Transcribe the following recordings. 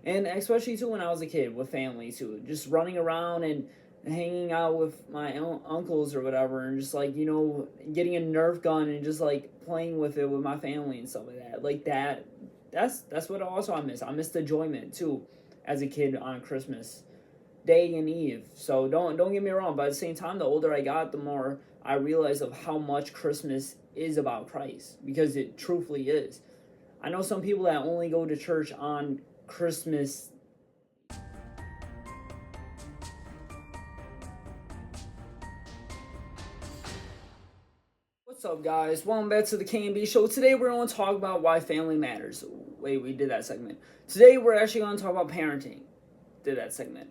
And especially too when I was a kid with family too, just running around and hanging out with my uncles or whatever, and just like getting a Nerf gun and just like playing with it with my family and stuff like that. Like that. That's what also I miss. I miss the enjoyment too, as a kid on Christmas Day and Eve. So don't get me wrong, but at the same time, the older I got, the more I realized of how much Christmas is about Christ, because it truthfully is. I know some people that only go to church on Christmas. What's up, guys? Welcome back to the K.M.B. show. Today we're going to talk about why family matters. Wait, we did that segment. Today we're actually going to talk about parenting. Did that segment.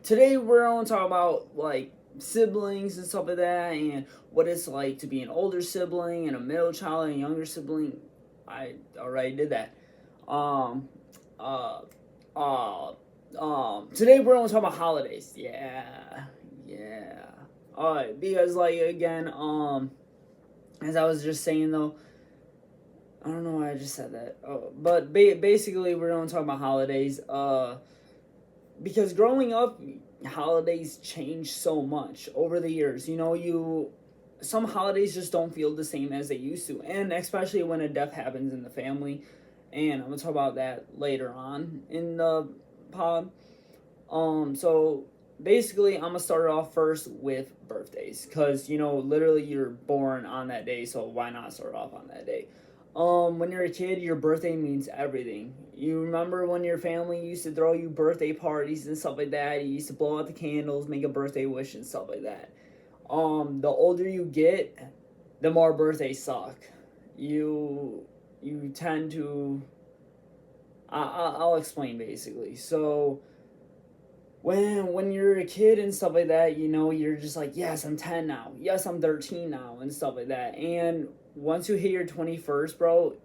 Today we're going to talk about like siblings and stuff like that, and what it's like to be an older sibling and a middle child and a younger sibling. I already did that. Um, uh, uh, Today we're going to talk about holidays. Yeah. Because like again, as I was just saying though, I don't know why I just said that. But basically, we're going to talk about holidays. Because growing up, holidays change so much over the years. Some holidays just don't feel the same as they used to, and especially when a death happens in the family. And I'm gonna talk about that later on in the pod. So basically, I'm gonna start off first with birthdays, because literally you're born on that day, so why not start off on that day? When you're a kid, your birthday means everything. You remember when your family used to throw you birthday parties and stuff like that. You used to blow out the candles, make a birthday wish and stuff like that. The older you get, the more birthdays suck. You tend to. I'll explain basically. So when you're a kid and stuff like that, you're just like, yes, I'm 10 now. Yes, I'm 13 now and stuff like that. And once you hit your 21st, bro,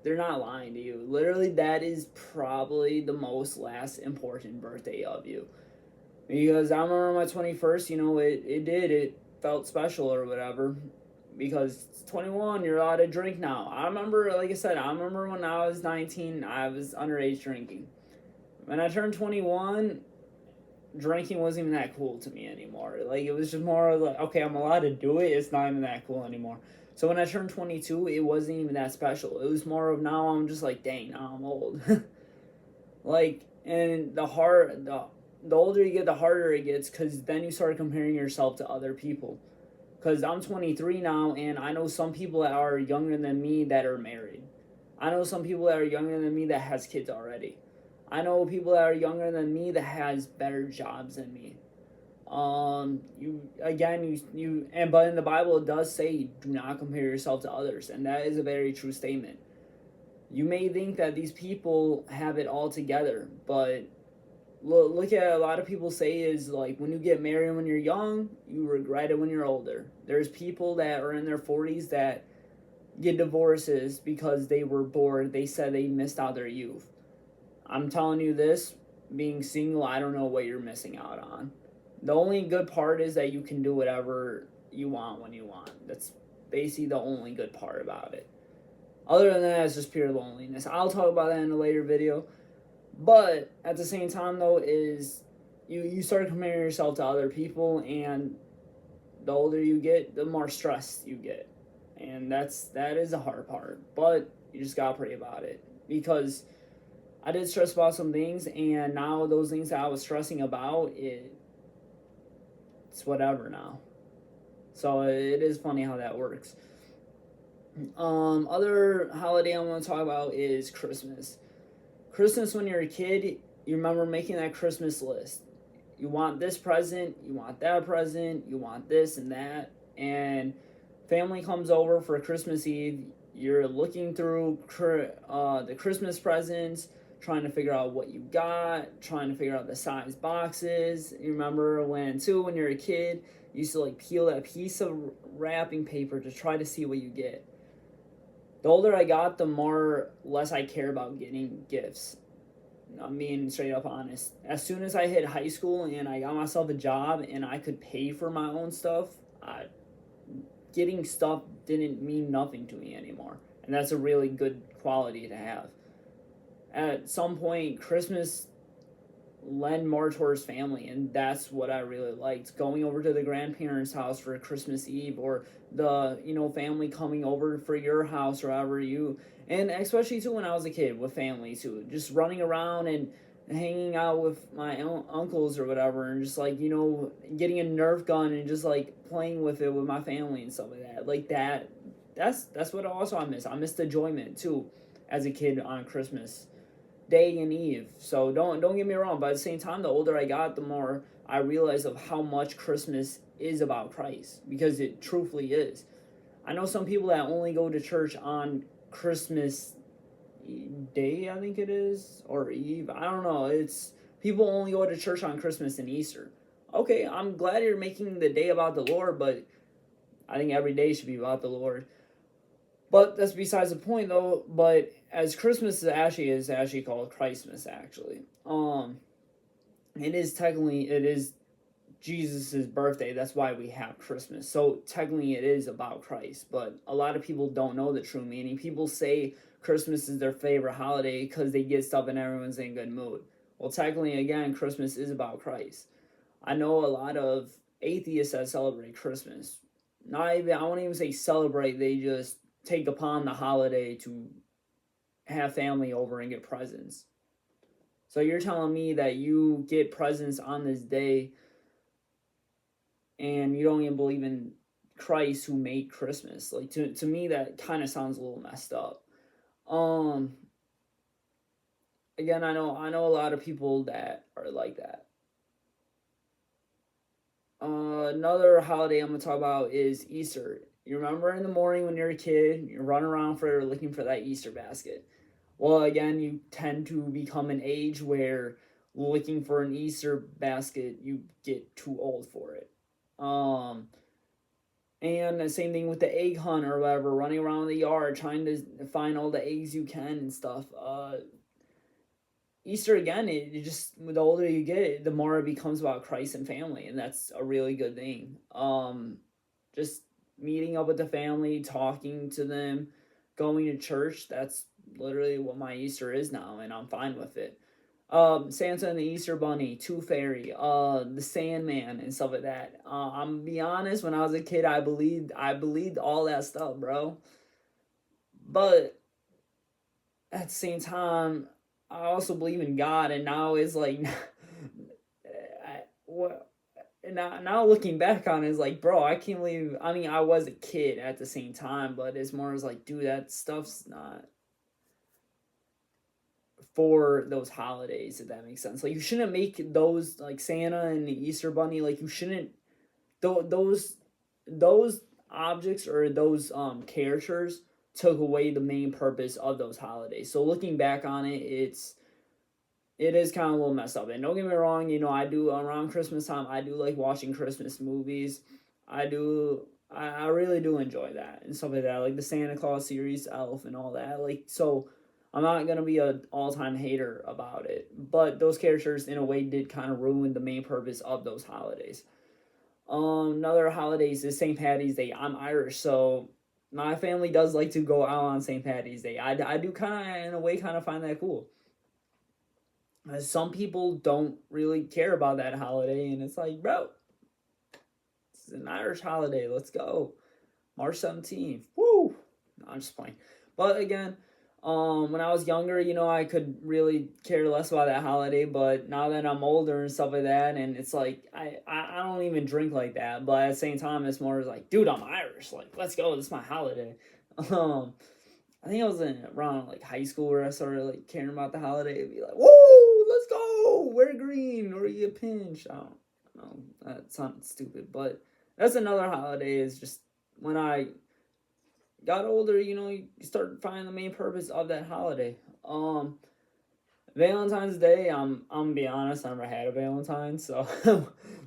they're not lying to you. Literally, that is probably the most last important birthday of you. Because I remember my 21st, it felt special or whatever. Because 21, you're allowed to drink now. I remember, like I said, I remember when I was 19, I was underage drinking. When I turned 21, drinking wasn't even that cool to me anymore. Like, it was just more like, okay, I'm allowed to do it. It's not even that cool anymore. So when I turned 22, it wasn't even that special. It was more of, now I'm just like, dang, now I'm old. Like, and the older you get, the harder it gets, because then you start comparing yourself to other people. Because I'm 23 now, and I know some people that are younger than me that are married. I know some people that are younger than me that has kids already. I know people that are younger than me that has better jobs than me. But in the Bible it does say, do not compare yourself to others, and that is a very true statement. You may think that these people have it all together, but look at a lot of people say is like, when you get married when you're young, you regret it when you're older. There's people that are in their 40s that get divorces because they were bored. They said they missed out their youth. I'm telling you this, being single, I don't know what you're missing out on. The only good part is that you can do whatever you want when you want. That's basically the only good part about it. Other than that, it's just pure loneliness. I'll talk about that in a later video. But at the same time, though, is you start comparing yourself to other people, and the older you get, the more stressed you get. And that is the hard part. But you just gotta pray about it. Because I did stress about some things, and now those things that I was stressing about, it's whatever now. So it is funny how that works. Other holiday I'm going to talk about is Christmas. Christmas, when you're a kid, you remember making that Christmas list. You want this present, you want that present, you want this and that, and family comes over for Christmas Eve. You're looking through the Christmas presents, trying to figure out what you got, trying to figure out the size boxes. You remember when you're a kid, you used to like peel that piece of wrapping paper to try to see what you get. The older I got, the less I care about getting gifts. I'm being straight up honest. As soon as I hit high school and I got myself a job and I could pay for my own stuff, getting stuff didn't mean nothing to me anymore. And that's a really good quality to have. at some point Christmas lend more towards family, and that's what I really liked. Going over to the grandparents' house for Christmas Eve, or the family coming over for your house or however you, and especially too when I was a kid with family too, just running around and hanging out with my uncles or whatever, and just like getting a Nerf gun and just like playing with it with my family and stuff like that. Like that. That's what also I miss. I miss the enjoyment too, as a kid on Christmas day and eve. So don't get me wrong, but at the same time, the older I got, the more I realized of how much Christmas is about Christ, because it truthfully is. I know some people that only go to church on Christmas Day, I think it is, or Eve. I don't know. It's people only go to church on Christmas and Easter. Okay, I'm glad you're making the day about the Lord, but I think every day should be about the Lord. But that's besides the point, though. But as Christmas is actually called Christmas, actually. It is Jesus's birthday. That's why we have Christmas. So technically, it is about Christ. But a lot of people don't know the true meaning. People say Christmas is their favorite holiday because they get stuff and everyone's in good mood. Well, technically, again, Christmas is about Christ. I know a lot of atheists that celebrate Christmas. Not even I won't even say celebrate. They just take upon the holiday to have family over and get presents. So you're telling me that you get presents on this day and you don't even believe in Christ who made Christmas? Like to me that kind of sounds a little messed up. Um Again, I know a lot of people that are like that. Another holiday I'm gonna talk about is Easter. You remember in the morning when you're a kid, you're running around for looking for that Easter basket. Well, again, you tend to become an age where looking for an Easter basket, you get too old for it. Um, and the same thing with the egg hunt or whatever, running around the yard trying to find all the eggs you can and stuff. Easter again, it just the older you get, the more it becomes about Christ and family, and that's a really good thing. Just meeting up with the family, talking to them, going to church. That's literally what my Easter is now, and I'm fine with it. Santa and the Easter Bunny, Tooth Fairy, the Sandman, and stuff like that. I'm gonna be honest. When I was a kid, I believed all that stuff, bro. But at the same time, I also believe in God, and now it's like, what? And now looking back on it, is like, bro, I can't believe. I mean, I was a kid at the same time, but it's more as like, dude, that stuff's not for those holidays. If that makes sense, like you shouldn't make those like Santa and the Easter Bunny. Like you shouldn't those objects or those characters took away the main purpose of those holidays. So looking back on it, it is kind of a little messed up. And don't get me wrong, I do around Christmas time, I do like watching Christmas movies. I really do enjoy that and stuff like that, like the Santa Claus series, Elf, and all that. Like, so I'm not gonna be an all time hater about it, but those characters in a way did kind of ruin the main purpose of those holidays. Another holidays is St. Patty's Day. I'm Irish, so my family does like to go out on St. Patty's Day. I do kind of, in a way, kind of find that cool. Some people don't really care about that holiday, and it's like, bro, it's an Irish holiday. Let's go. March 17th. Woo! No, I'm just playing. But again, when I was younger, I could really care less about that holiday. But now that I'm older and stuff like that, and it's like I don't even drink like that. But at the same time, it's more like, dude, I'm Irish. Like, let's go. This is my holiday. Um, I think I was in around like high school where I started like caring about the holiday. It'd be like, whoa, let's go, wear green or you get pinched. I don't know. That sounded stupid, but that's another holiday. Is just when I got older, you start finding the main purpose of that holiday. Valentine's Day, I'm gonna be honest, I never had a Valentine, so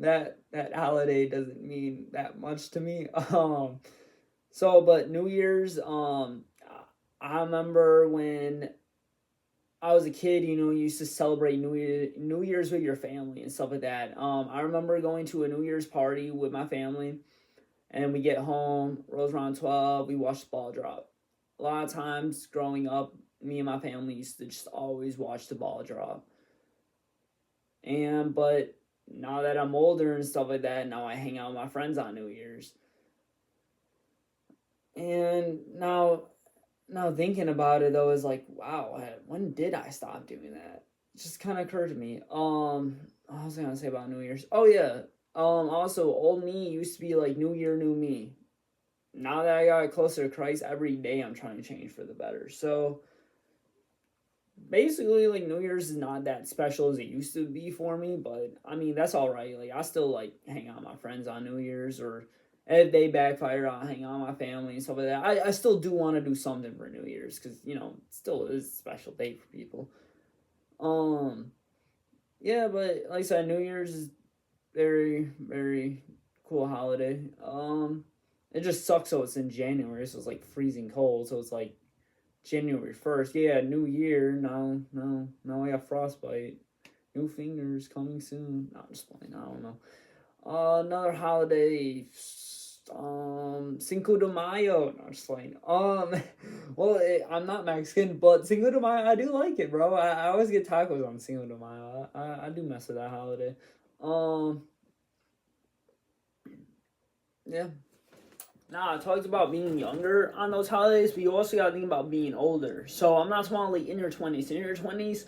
that holiday doesn't mean that much to me. But New Year's, I remember when I was a kid, you used to celebrate New Year's with your family and stuff like that. I remember going to a New Year's party with my family, and we get home, rolls around 12, we watch the ball drop. A lot of times growing up, me and my family used to just always watch the ball drop. But now that I'm older and stuff like that, now I hang out with my friends on New Year's. And now thinking about it though is like, wow, when did I stop doing that? It just kind of occurred to me. I was gonna say about New Year's. Oh yeah. Also, old me used to be like New Year, new me. Now that I got closer to Christ, every day I'm trying to change for the better. So basically, like, New Year's is not that special as it used to be for me, but I mean that's all right. Like, I still like hang out with my friends on New Year's, or if they backfire, I'll hang out with my family and stuff like that. I still do want to do something for New Year's because it still is a special day for people. Um, yeah, but like I said, New Year's is very very cool holiday. It just sucks. So it's in January, so it's like freezing cold. So it's like January 1st. Yeah, New Year. Now I got frostbite. New fingers coming soon. No, I'm just playing. I don't know. Another holiday. Cinco de Mayo. No, I'm just playing. Well, I'm not Mexican, but Cinco de Mayo, I do like it, bro. I always get tacos on Cinco de Mayo. I do mess with that holiday. Um, yeah. Nah, I talked about being younger on those holidays, but you also gotta think about being older. So I'm not talking like in your 20s. In your 20s,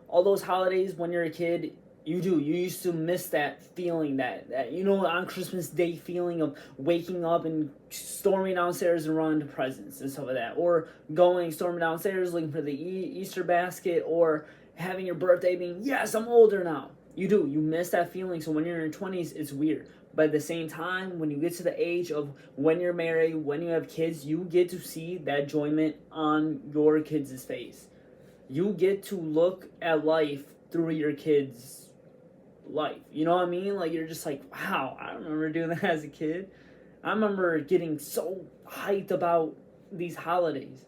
all those holidays when you're a kid, you used to miss that feeling, that on Christmas Day feeling of waking up and storming downstairs and running to presents and stuff like that, or storming downstairs looking for the Easter basket, or having your birthday being, yes, I'm older now. You miss that feeling. So when you're in your 20s, it's weird. But at the same time, when you get to the age of when you're married, when you have kids, you get to see that enjoyment on your kids' face. You get to look at life through your kids' life. You know what I mean? Like, you're just like, wow, I remember doing that as a kid. I remember getting so hyped about these holidays.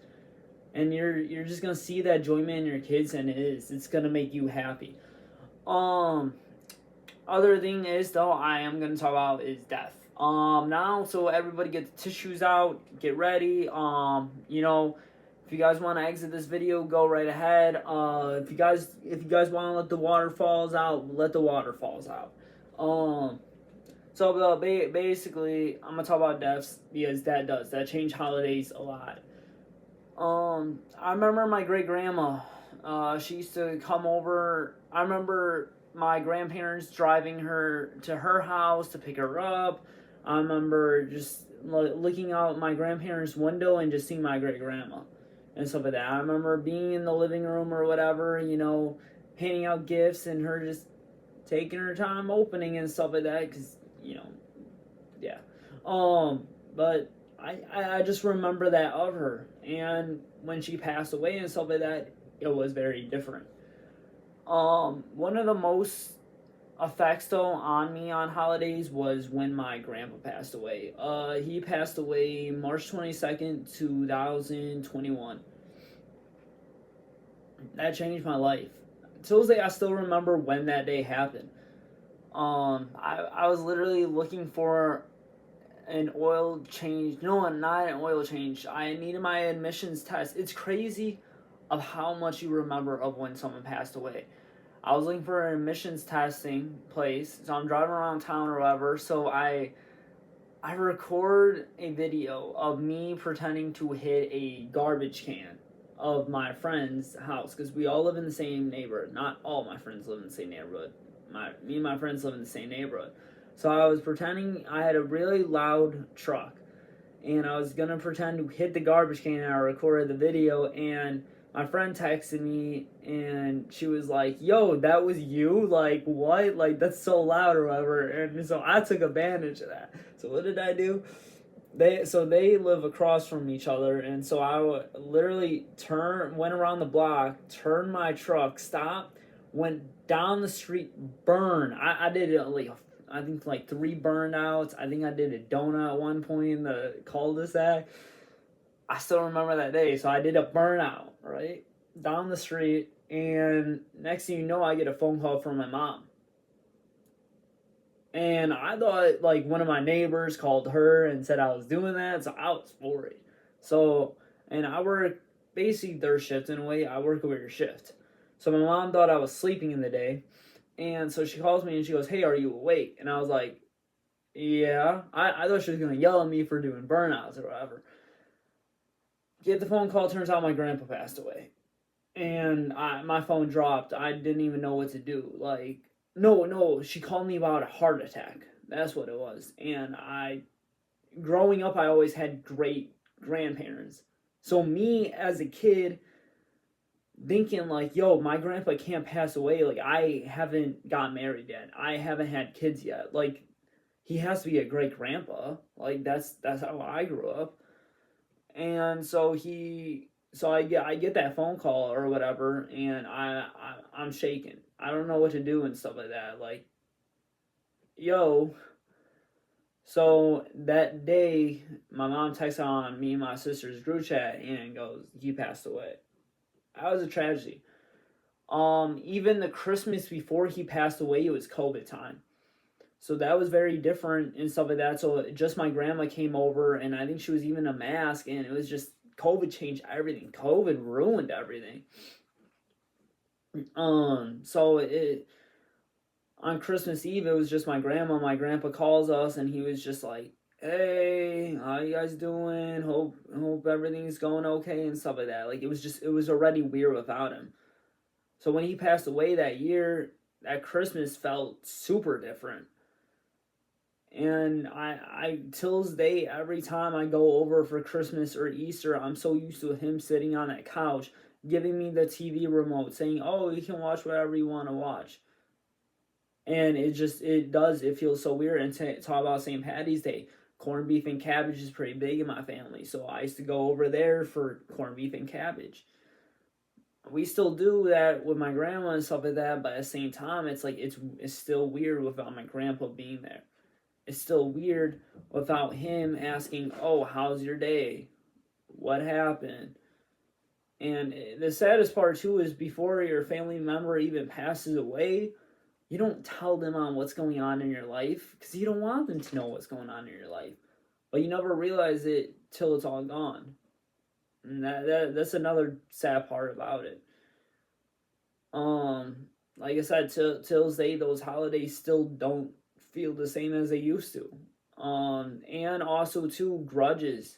And you're just gonna see that enjoyment in your kids, and it's gonna make you happy. Um Other thing is though, I am gonna talk about is death. Now, so everybody get the tissues out, get ready. If you guys want to exit this video, go right ahead. If you guys want to let the waterfalls out, let the waterfalls out. Um, basically, I'm gonna talk about deaths because that change holidays a lot. I remember my great grandma. She used to come over. I remember my grandparents driving her to her house to pick her up. I remember just looking out my grandparents' window and just seeing my great grandma and stuff like that. I remember being in the living room or whatever, handing out gifts and her just taking her time opening and stuff like that. Cause yeah. But I just remember that of her, and when she passed away and stuff like that, it was very different. One of the most effects though on me on holidays was when my grandpa passed away. He passed away March 22nd, 2021. That changed my life. Till this day, I still remember when that day happened. I was literally looking for an oil change. No, not an oil change. I needed my admissions test. It's crazy of how much you remember of when someone passed away. I was looking for an admissions testing place, so I'm driving around town or whatever. So I record a video of me pretending to hit a garbage can of my friend's house, because we all live in the same neighborhood. Not all my friends live in the same neighborhood. Me and my friends live in the same neighborhood. So I was pretending I had a really loud truck, and I was gonna pretend to hit the garbage can, and I recorded the video, and my friend texted me, and she was like, yo, that was you? Like, what? Like, that's so loud or whatever. And so I took advantage of that. So what did I do? They live across from each other, and so I literally went around the block, turned my truck, stopped, went down the street, burn. I did it like, I think like 3 burnouts. I think I did a donut at one point in the cul-de-sac. I still remember that day. So I did a burnout, right? Down the street, and next thing you know, I get a phone call from my mom. And I thought like one of my neighbors called her and said I was doing that, so I was worried. So, and I work basically their shift in a way. I work a weird shift. So my mom thought I was sleeping in the day. And so she calls me and she goes, "Hey, are you awake?" And I was like, "Yeah." I thought she was going to yell at me for doing burnouts or whatever. Get the phone call, turns out my grandpa passed away. And my phone dropped. I didn't even know what to do. Like, no, she called me about a heart attack. That's what it was. And growing up, I always had great grandparents. So me as a kid thinking like, yo, my grandpa can't pass away. Like, I haven't got married yet. I haven't had kids yet. Like, he has to be a great grandpa. Like, that's how I grew up. And so I get that phone call or whatever, and I'm shaking. I don't know what to do and stuff like that. Like, yo. So that day, my mom texts on me and my sister's group chat and goes, "He passed away." That was a tragedy. Even the Christmas before he passed away, it was COVID time. So that was very different and stuff like that. So just my grandma came over, and I think she was even a mask, and it was just COVID changed everything. COVID ruined everything. So it on Christmas Eve, it was just my grandma. My grandpa calls us, and he was just like, "Hey, how you guys doing? Hope everything's going okay," and stuff like that. Like, it was already weird without him. So when he passed away that year, that Christmas felt super different. And I till this day, every time I go over for Christmas or Easter, I'm so used to him sitting on that couch, giving me the TV remote, saying, "Oh, you can watch whatever you want to watch." And it feels so weird. And talk about St. Patty's Day, corned beef and cabbage is pretty big in my family, so I used to go over there for corned beef and cabbage. We still do that with my grandma and stuff like that, but at the same time, it's like it's still weird without my grandpa being there. It's still weird without him asking, "Oh, how's your day? What happened?" And the saddest part too is before your family member even passes away, you don't tell them on what's going on in your life because you don't want them to know what's going on in your life. But you never realize it till it's all gone. And that's another sad part about it. Like I said, till this day, those holidays still don't feel the same as they used to. And also too, grudges.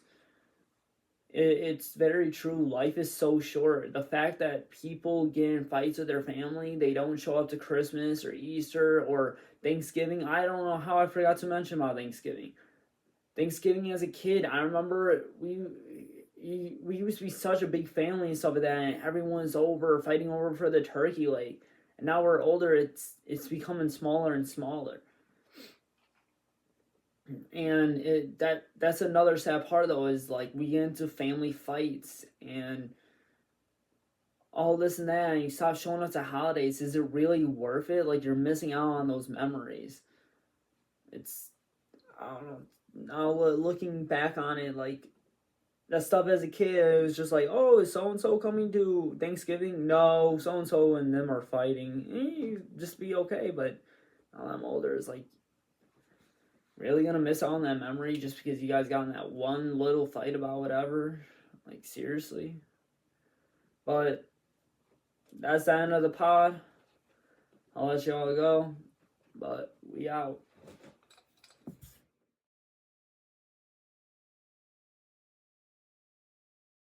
It's very true. Life is so short. The fact that people get in fights with their family, they don't show up to Christmas or Easter or Thanksgiving. I don't know how I forgot to mention about Thanksgiving. Thanksgiving as a kid, I remember we used to be such a big family and stuff like that, and everyone's over fighting over for the turkey leg. And now we're older, it's becoming smaller and smaller. And that's another sad part though, is like we get into family fights and all this and that, and you stop showing up to holidays. Is it really worth it? Like, you're missing out on those memories. It's, I don't know. Now looking back on it, like, that stuff as a kid, it was just like, "Oh, is so and so coming to Thanksgiving?" No, so and so and them are fighting. Just be okay. But now I'm older, it's like, really gonna miss out on that memory just because you guys got in that one little fight about whatever? Like, seriously? But that's the end of the pod. I'll let y'all go. But we out.